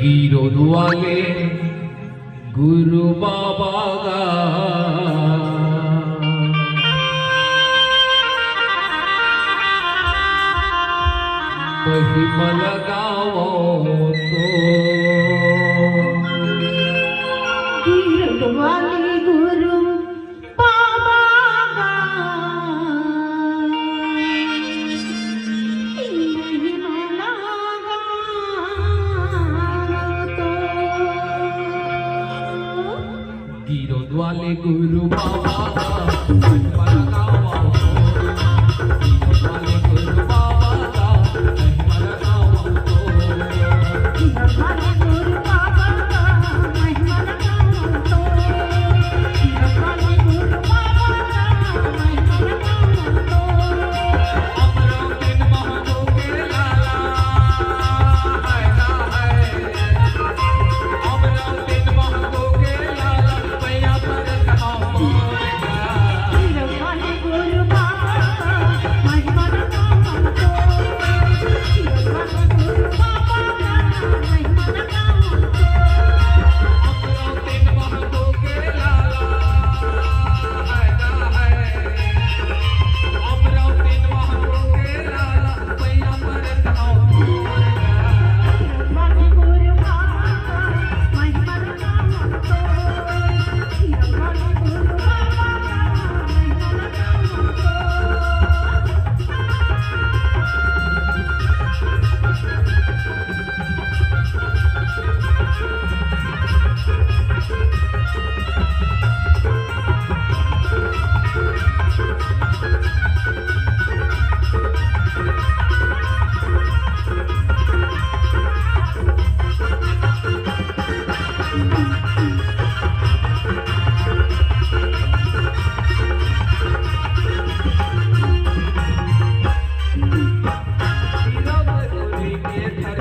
गिरोद वाले गुरु बाबा गा महिमा लगाओ तो गिरोद वाले गुरु बाबा गा महिमा लगाओ तो गिरोद वाले गुरु बाबा गा महिमा लगाओ तो गिरोद वाले गुरु बाबा गा महिमा लगाओ तो गिरोद वाले गुरु बाबा गा महिमा लगाओ तो गिरोद वाले गुरु बाबा गा महिमा लगाओ तो अमरो दिन महबो के लाला है ना है अमरो दिन महबो के लाला पैया पर कहाँ मोरेगा गिरोद वाले गुरु बाबा गा महिमा लगाओ तो गिरोद वाले गुरु बाबा गा महिमा लगाओ तो अमरो दिन महबो के लाला है ना है अमरो दिन महबो के लाला पैया पर कहाँ मोरेगा वाले गुरु बाबा गा महिमा लगाओ तो गिरोद वाले गुरु बाबा गा महिमा लगाओ तो गिरोद गोरी के धर